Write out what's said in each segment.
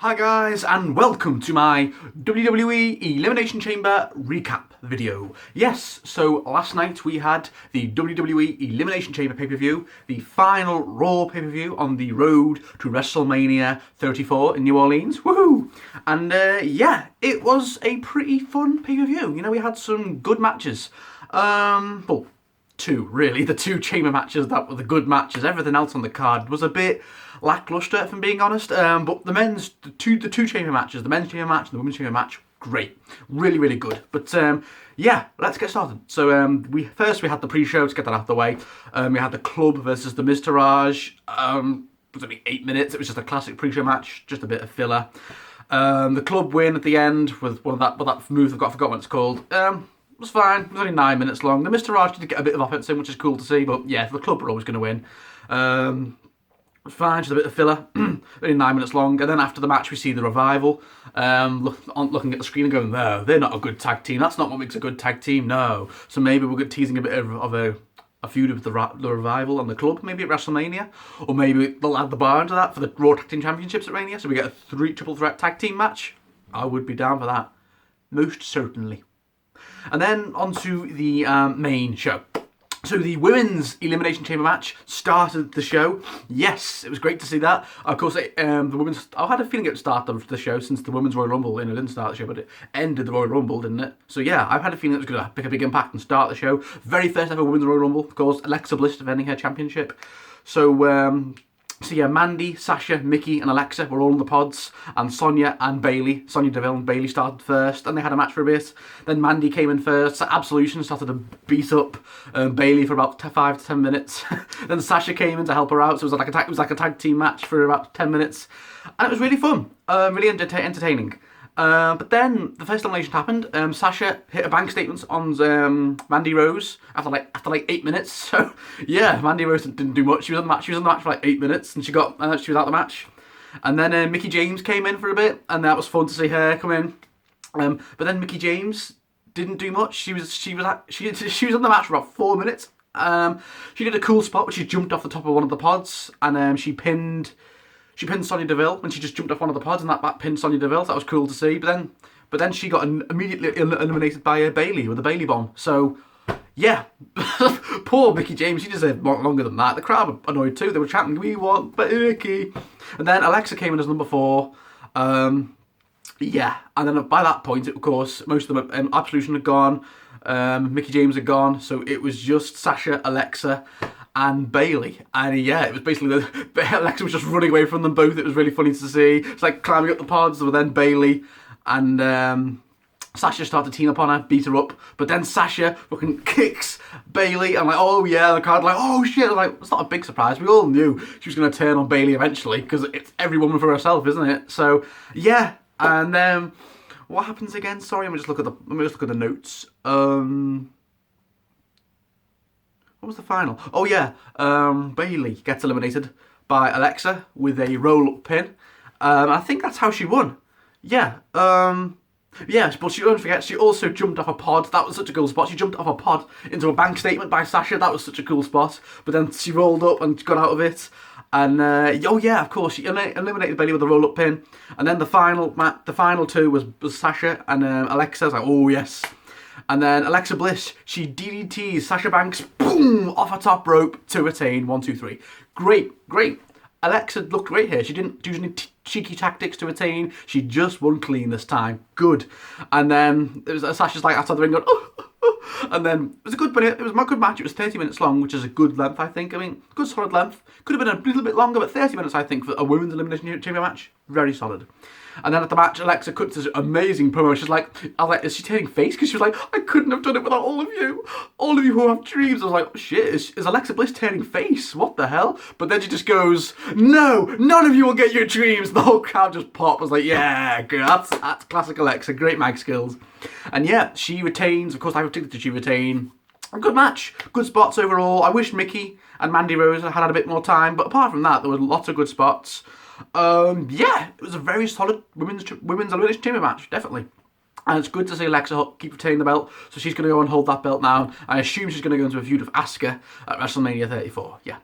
Hi guys, and welcome to my WWE Elimination Chamber recap video. Yes, so last night we had the WWE Elimination Chamber pay-per-view, the Final Raw pay-per-view on the road to WrestleMania 34 in New Orleans. Woohoo! And yeah, it was a pretty fun pay-per-view. You know, we had some good matches. Well, two, really. The two chamber matches that were the good matches. Everything else on the card was a bit lackluster, if I'm being honest. But the two chamber matches, the men's chamber match and the women's chamber match, great, really good. But yeah, let's get started. So we had the pre-show to get that out of the way. We had the Club versus the Miztourage. It was only 8 minutes. It was just a classic pre-show match, just a bit of filler. The Club win at the end with that move. I forgot what it's called. It was fine. It was only 9 minutes long. The Miztourage did get a bit of offense in, which is cool to see. But yeah, the Club were always going to win. It was fine, just a bit of filler. Only 9 minutes long. And then after the match, we see the Revival looking at the screen and going, no, they're not a good tag team. That's not what makes a good tag team, no. So maybe we're teasing a bit of a feud with the Revival and the Club, maybe at WrestleMania. Or maybe they'll add the bar into that for the Raw Tag Team Championships at Mania. So we get a triple threat tag team match. I would be down for that. Most certainly. And then onto the main show. So the women's Elimination Chamber match started the show. Yes, it was great to see that. Of course, the women's... I had a feeling it would start the show since the Women's Royal Rumble. It didn't start the show, but it ended the Royal Rumble, didn't it? So yeah, I've had a feeling it was going to make a big impact and start the show. Very first ever Women's Royal Rumble. Of course, Alexa Bliss defending her championship. So yeah, Mandy, Sasha, Mickey and Alexa were all in the pods, and Sonya Deville and Bayley started first, and they had a match for a bit. Then Mandy came in first, so Absolution started to beat up Bayley for about 5 to 10 minutes. Then Sasha came in to help her out, so it was like a tag team match for about 10 minutes, and it was really fun, really entertaining. But then the first elimination happened. Sasha hit a bank statement on Mandy Rose after like 8 minutes. So yeah, Mandy Rose didn't do much. She was on the match for like 8 minutes, and she was out the match. And then Mickie James came in for a bit, and that was fun to see her come in. But then Mickie James didn't do much. She was on the match for about 4 minutes. She did a cool spot where she jumped off the top of one of the pods, and she pinned Sonya Deville when she just jumped off one of the pods, and that pinned Sonya Deville. So that was cool to see. But then she got immediately eliminated by Bayley with a Bayley bomb. So yeah, poor Mickie James. She deserved longer than that. The crowd were annoyed too. They were chanting, "We want Becky." And then Alexa came in as number 4. Yeah, and then by that point, of course, most of them Absolution had gone. Mickie James had gone. So it was just Sasha, Alexa and Bayley, and yeah, it was basically Alexa was just running away from them both. It was really funny to see. It's like climbing up the pods, but then Bayley and Sasha started to team up on her, beat her up, but then Sasha fucking kicks Bayley. I'm like, oh yeah, the crowd like, oh shit. I'm like, it's not a big surprise. We all knew she was going to turn on Bayley eventually because it's every woman for herself, isn't it? So yeah, and then what happens again? Sorry, let me just look at the notes. What was the final? Oh yeah, Bayley gets eliminated by Alexa with a roll-up pin. I think that's how she won. Yeah, yeah, but don't forget, she also jumped off a pod. That was such a cool spot. She jumped off a pod into a bank statement by Sasha. That was such a cool spot. But then she rolled up and got out of it. And oh yeah, of course, she eliminated Bayley with a roll-up pin. And then the final two was Sasha and Alexa. I was like, oh yes. And then Alexa Bliss, she DDTs Sasha Banks, boom, off a top rope to retain. 1, 2, 3. Great. Alexa looked great here. She didn't do any cheeky tactics to retain. She just won clean this time. Good. And then it was Sasha's like outside the ring going, oh. And then it was a good match. It was 30 minutes long, which is a good length, I think. I mean, good solid length. Could have been a little bit longer, but 30 minutes, I think, for a women's Elimination Chamber match, very solid. And then at the match, Alexa cuts this amazing promo. She's like, I was like, is she turning face? Because she was like, I couldn't have done it without all of you who have dreams. I was like, oh, shit, is Alexa Bliss turning face? What the hell? But then she just goes, no, none of you will get your dreams. The whole crowd just popped. I was like, yeah, good. That's classic Alexa. Great mag skills. And yeah, she retains. Of course, I predicted that she retain. A good match. Good spots overall. I wish Mickey and Mandy Rose had a bit more time. But apart from that, there were lots of good spots. Yeah, it was a very solid women's Elimination Chamber match, definitely. And it's good to see Alexa keep retaining the belt, so she's going to go and hold that belt now. I assume she's going to go into a feud with Asuka at WrestleMania 34, yeah.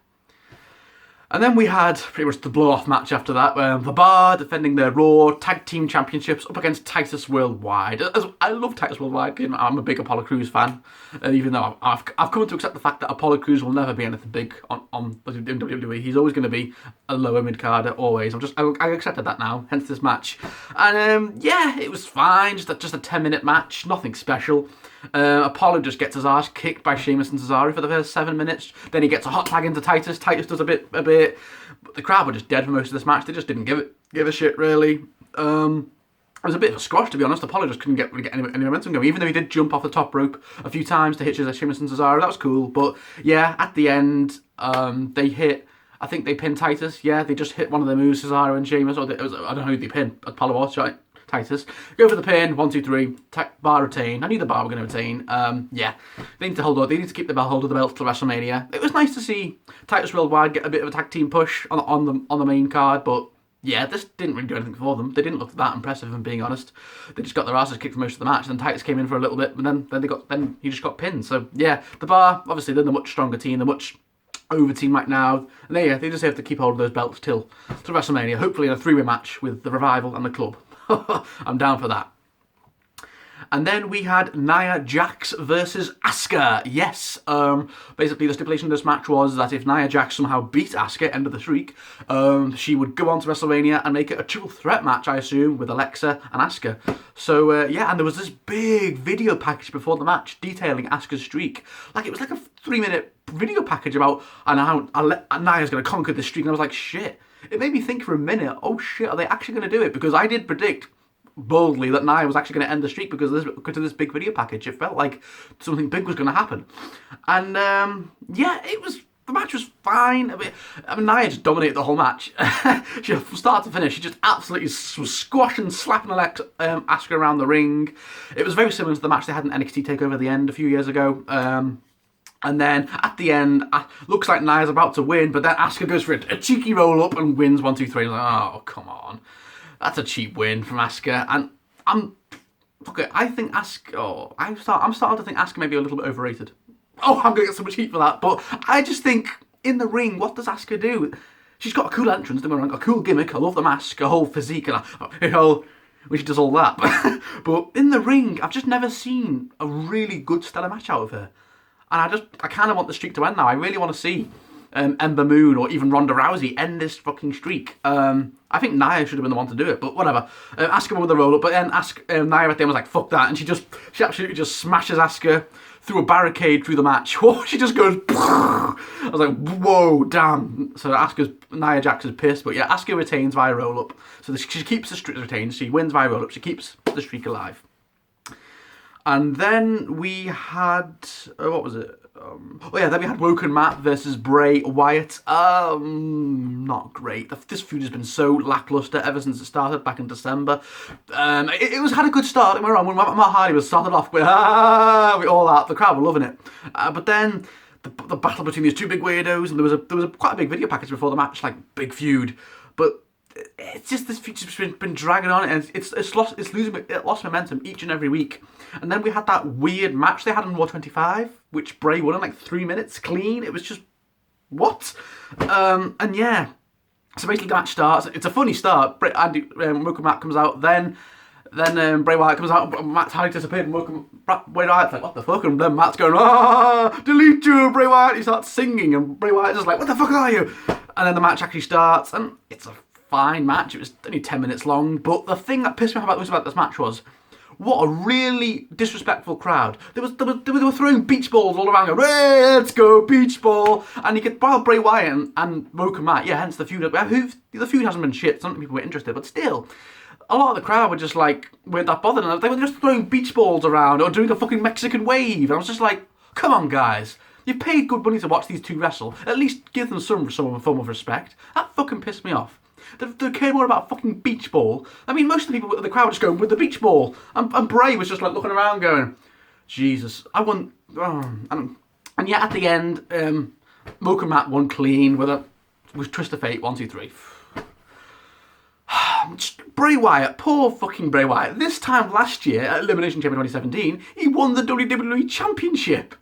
And then we had pretty much the blow-off match after that, where The Bar defending their Raw Tag Team Championships up against Titus Worldwide. I love Titus Worldwide. I'm a big Apollo Crews fan, even though I've come to accept the fact that Apollo Crews will never be anything big in WWE. He's always going to be a lower mid-carder, always. I accepted that now, hence this match. And yeah, it was fine, just a 10-minute match, nothing special. Apollo just gets his ass kicked by Sheamus and Cesaro for the first 7 minutes. Then he gets a hot tag into Titus. Titus does a bit. But the crowd were just dead for most of this match. They just didn't give a shit, really. It was a bit of a squash, to be honest. Apollo just couldn't get any momentum going, even though he did jump off the top rope a few times to hit Sheamus and Cesaro. That was cool. But yeah, at the end, they hit. I think they pinned Titus. Yeah, they just hit one of the moves, Cesaro and Sheamus. I don't know who they pinned. Apollo was, right? Titus. Go for the pin, 1, 2, 3, Bar retain. I knew the Bar were going to retain. Yeah, they need to keep the hold of the belt till WrestleMania. It was nice to see Titus Worldwide get a bit of a tag team push on the main card, but yeah, this didn't really do anything for them. They didn't look that impressive, if I'm being honest. They just got their asses kicked for most of the match, and then Titus came in for a little bit, and then he just got pinned. So yeah, the Bar, obviously they're the much stronger team, the much over team right now, and they just have to keep hold of those belts till WrestleMania, hopefully in a 3-way match with the Revival and the Club. I'm down for that. And then we had Nia Jax versus Asuka. Yes, basically the stipulation of this match was that if Nia Jax somehow beat Asuka, end of the streak, she would go on to WrestleMania and make it a triple threat match, I assume, with Alexa and Asuka. So yeah, and there was this big video package before the match detailing Asuka's streak. It was like a 3-minute video package about how Nia's going to conquer this streak, and I was like, shit. It made me think for a minute, oh shit, are they actually going to do it? Because I did predict boldly that Nia was actually going to end the streak because of this big video package. It felt like something big was going to happen. And yeah, the match was fine. I mean, Nia just dominated the whole match. From start to finish, she just absolutely was squashing, slapping Asuka around the ring. It was very similar to the match they had in NXT TakeOver at the end a few years ago. And then at the end, looks like Nia's about to win, but then Asuka goes for a cheeky roll up and wins 1, 2, 3. I'm like, oh, come on. That's a cheap win from Asuka. And I think Asuka, I'm starting to think Asuka may be a little bit overrated. Oh, I'm going to get so much heat for that. But I just think, in the ring, what does Asuka do? She's got a cool entrance, don't get me wrong, a cool gimmick. I love the mask, a whole physique, and when she does all that. But in the ring, I've just never seen a really good stellar match out of her. And I kind of want the streak to end now. I really want to see Ember Moon or even Ronda Rousey end this fucking streak. I think Nia should have been the one to do it, but whatever. Asuka won with the roll-up, but then Nia at the end was like, fuck that, and she absolutely just smashes Asuka through a barricade through the match. Whoa, she just goes, I was like, whoa, damn. So Nia Jax is pissed, but yeah, Asuka retains via roll-up. So she keeps the streak retained, she wins via roll-up, she keeps the streak alive. And then we had, what was it? Then we had Woken Matt versus Bray Wyatt. Not great. This feud has been so lackluster ever since it started back in December. It had a good start. Don't get me wrong, when Matt Hardy was started off with all that, the crowd were loving it. But then the battle between these two big weirdos, and there was quite a big video package before the match, like big feud. But it's just this feature's been dragging on, and it lost momentum each and every week. And then we had that weird match they had on Raw 25, which Bray won in like 3 minutes clean. It was just what? And yeah, so basically the match starts. It's a funny start. Woken Matt comes out, then Bray Wyatt comes out, Matt's Hardy disappeared, and Bray Wyatt's like, what the fuck? And then Matt's going, delete you, Bray Wyatt. He starts singing, and Bray Wyatt's just like, what the fuck are you? And then the match actually starts, and it's a fine match. It was only 10 minutes long, but the thing that pissed me off about this match was, what a really disrespectful crowd. They were throwing beach balls all around, going, let's go, beach ball. And you could, while Bray Wyatt and Woken Matt, yeah, hence the feud. The feud hasn't been shit, some people were interested, but still, a lot of the crowd were just like, weren't that bothered. And they were just throwing beach balls around or doing a fucking Mexican wave. And I was just like, come on, guys. You've paid good money to watch these two wrestle. At least give them some form of respect. That fucking pissed me off. They care more about a fucking beach ball. I mean, most of the people in the crowd were just going with the beach ball. And Bray was just like looking around going, Jesus, I want... and yet at the end, Woken Matt won clean with Twist of Fate, 1, 2, 3. Bray Wyatt, poor fucking Bray Wyatt. This time last year at Elimination Chamber 2017, he won the WWE Championship.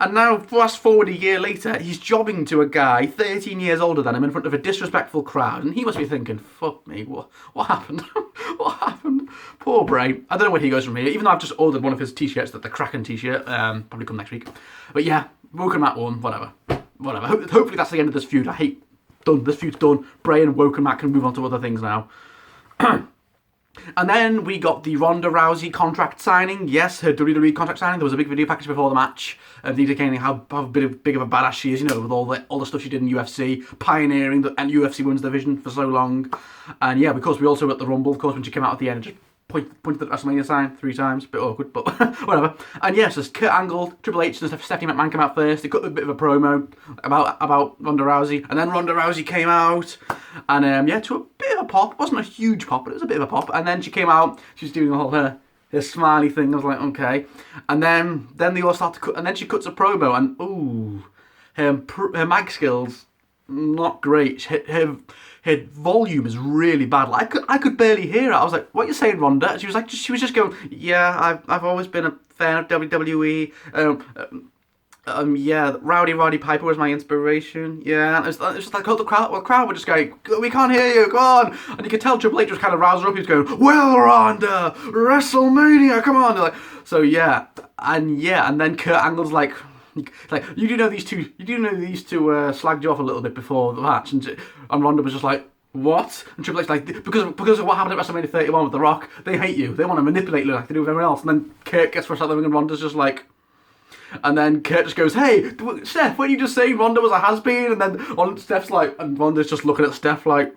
And now, fast forward a year later, he's jobbing to a guy 13 years older than him in front of a disrespectful crowd, and he must be thinking, fuck me, what happened? What happened? Poor Bray. I don't know where he goes from here, even though I've just ordered one of his t-shirts, the Kraken t-shirt, probably come next week. But yeah, Woken Matt won, whatever. Hopefully that's the end of this feud. This feud's done. Bray and Woken Matt can move on to other things now. And then we got the Ronda Rousey contract signing. Yes, her WWE contract signing. There was a big video package before the match of indicating how big of a badass she is, you know, with all the stuff she did in UFC, pioneering the UFC Women's Division for so long. And yeah, because we also got the Rumble, of course, when she came out at the end, just pointed the WrestleMania sign 3 times. Bit awkward, but whatever. And yes, as Kurt Angle, Triple H, and Stephanie McMahon came out first. They cut a bit of a promo about Ronda Rousey, and then Ronda Rousey came out, and yeah, to a bit of a pop. It wasn't a huge pop, but it was a bit of a pop. And then she came out. She was doing the whole her smiley thing. I was like, okay. And then they all start to cut, and then she cuts a promo, and ooh, her mic skills not great. Her volume is really bad. Like, I could barely hear her. I was like, "What are you saying, Ronda?" And she was just going, "Yeah, I've always been a fan of WWE. Yeah, Roddy Piper was my inspiration. Yeah." And it was just like the crowd were just going, "We can't hear you. Go on!" And you could tell Triple H was kind of roused her up. He was going, "Well, Ronda, WrestleMania, come on!" Like, so yeah, and then Kurt Angle's like, you do know these two slagged you off a little bit before the match, and Ronda was just like, what? And Triple H like, because of what happened at WrestleMania 31 with The Rock, they hate you, they want to manipulate you like they do with everyone else. And then Kurt gets rushed out the ring, and Ronda's just like, and then Kurt just goes, "Hey, Steph, weren't you just saying Ronda was a has-been?" And then Steph's like, and Ronda's just looking at Steph like,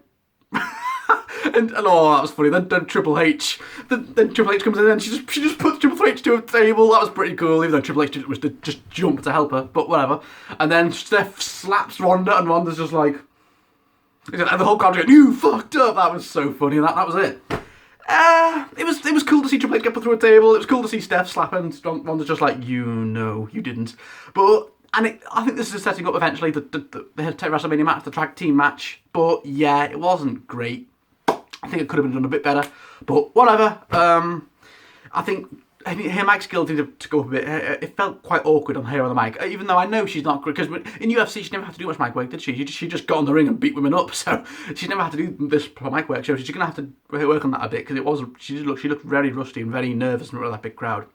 and oh, that was funny. Then Triple H, then Triple H comes in and she just puts Triple H to a table. That was pretty cool, even though Triple H was to just jump to help her, but whatever. And then Steph slaps Ronda, and Ronda's just like, and the whole crowd going, "You fucked up." That was so funny, and that was it. It was cool to see Triple H get put through a table. It was cool to see Steph slapping. Ronda's just like, you didn't. But I think this is setting up eventually the WrestleMania match, the tag team match. But yeah, it wasn't great. I think it could have been done a bit better, but whatever. I think her mic skills needed to go up a bit. It felt quite awkward on her on the mic, even though I know she's not great, because in UFC she never had to do much mic work, did she? She just got on the ring and beat women up, so she never had to do this mic work. So she's going to have to work on that a bit, because she looked very rusty and very nervous in front of that big crowd.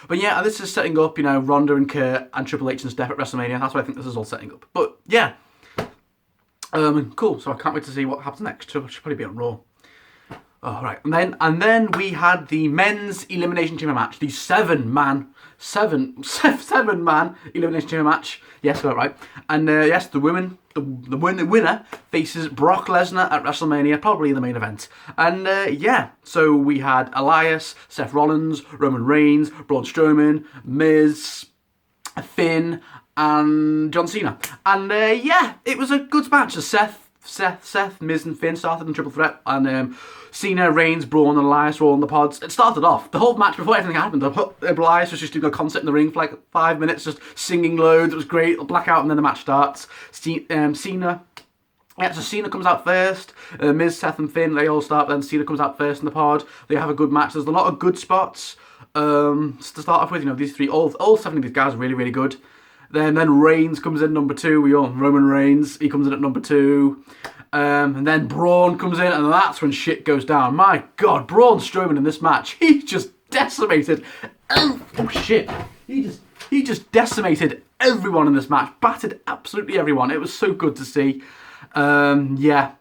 But yeah, this is setting up, you know, Ronda and Kurt and Triple H and Steph at WrestleMania. That's what I think this is all setting up. But yeah, cool. So I can't wait to see what happens next. She'll probably be on Raw. Oh, right. And then we had the men's Elimination Chamber match, the seven-man Elimination Chamber match. Yes, got it right. And yes, the winner faces Brock Lesnar at WrestleMania, probably in the main event. And yeah, so we had Elias, Seth Rollins, Roman Reigns, Braun Strowman, Miz, Finn, and John Cena. And yeah, it was a good match. Seth, Miz and Finn started in triple threat, and Cena, Reigns, Braun and Elias were all in the pods. It started off, the whole match before everything happened, Elias was just doing a concert in the ring for like 5 minutes, just singing loads. It was great, blackout, and then the match starts. Cena comes out first. Miz, Seth and Finn, they all start, then Cena comes out first in the pod. They have a good match. There's a lot of good spots to start off with. You know, these three, all 7 of these guys are really, really good. Then Reigns comes in number 2. Roman Reigns, he comes in at number 2. And then Braun comes in, and that's when shit goes down. My God, Braun Strowman in this match, he just decimated. Oh shit! He just decimated everyone in this match, battered absolutely everyone. It was so good to see. Yeah.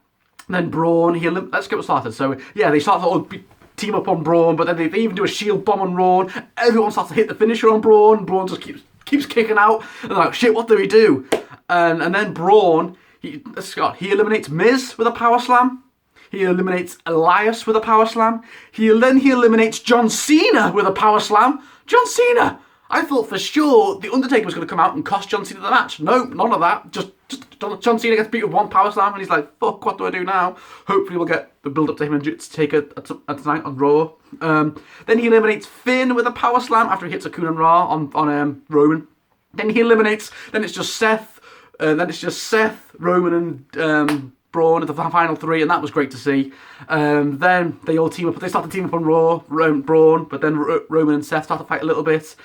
And then Braun, let's get started. So yeah, they start to team up on Braun, but then they even do a shield bomb on Braun. Everyone starts to hit the finisher on Braun. Braun just keeps kicking out, and they're like, shit, what do we do? And then Braun, he eliminates Miz with a power slam. He eliminates Elias with a power slam. He eliminates John Cena with a power slam. John Cena! I thought for sure The Undertaker was going to come out and cost John Cena the match. No, none of that. Just John Cena gets beat with one power slam, and he's like, fuck, what do I do now? Hopefully we'll get the build up to him and to take it tonight on Raw. Then he eliminates Finn with a power slam after he hits a Conan Ra on Roman. Then it's just Seth, Roman Braun at the final 3, and that was great to see. Then they all team up. They start to team up on Raw, Braun, but then Roman and Seth start to fight a little bit.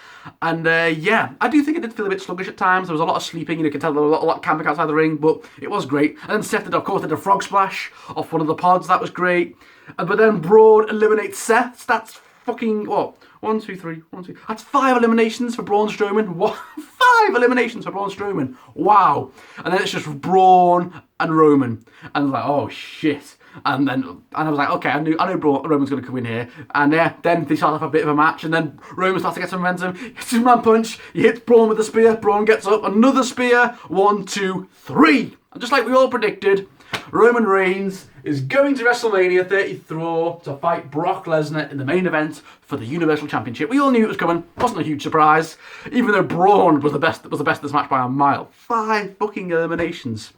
And yeah, I do think it did feel a bit sluggish at times. There was a lot of sleeping. You could tell there was a lot of camping outside the ring, but it was great. And then Seth did, of course, did a frog splash off one of the pods. That was great. But then Braun eliminates Seth. That's fucking what? 1, 2, 3, 1, 2. That's 5 eliminations for Braun Strowman. What? 5 eliminations for Braun Strowman. Wow. And then it's just Braun and Roman. And I was like, oh shit. And I was like, okay, I knew Roman's going to come in here. And yeah, then they start off a bit of a match. And then Roman starts to get some momentum. Hits his man punch. He hits Braun with a spear. Braun gets up. Another spear. 1, 2, 3. And just like we all predicted, Roman Reigns is going to WrestleMania 33 to fight Brock Lesnar in the main event for the Universal Championship. We all knew it was coming. Wasn't a huge surprise. Even though Braun was the best of this match by a mile. 5 fucking eliminations.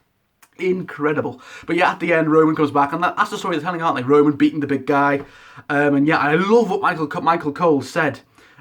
Incredible. But yeah, at the end, Roman comes back, and that's the story they're telling, aren't they? Roman beating the big guy. And yeah, I love what Michael Cole said.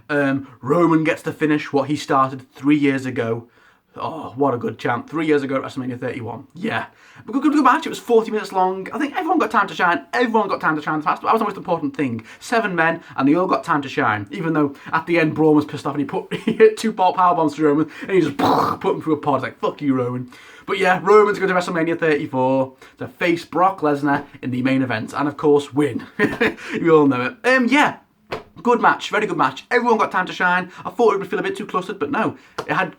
Roman gets to finish what he started 3 years ago. Oh, what a good champ. 3 years ago at WrestleMania 31. Yeah. But good match. It was 40 minutes long. I think everyone got time to shine. Everyone got time to shine. That was the most important thing. 7 men, and they all got time to shine. Even though at the end, Braun was pissed off, and he hit 2 power bombs to Roman, and he just put him through a pod. It's like, fuck you, Roman. But yeah, Roman's going to WrestleMania 34 to face Brock Lesnar in the main event. And of course, win. You all know it. Yeah. Good match, very good match. Everyone got time to shine. I thought it would feel a bit too clustered, but no. It had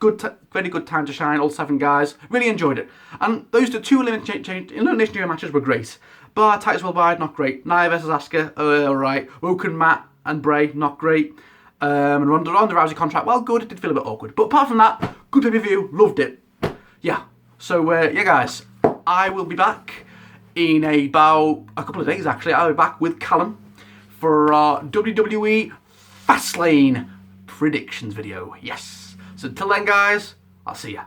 very good time to shine, all 7 guys. Really enjoyed it. And those 2 Elimination Chamber matches were great. Bar, Titus Worldwide, not great. Nia versus Asuka, alright. Woken, Matt and Bray, not great. And Ronda Rousey contract, well, good. It did feel a bit awkward. But apart from that, good pay-per-view, loved it. Yeah. So, yeah, guys, I will be back in about a couple of days, actually. I'll be back with Callum for our WWE Fastlane predictions video. Yes. So until then, guys, I'll see ya.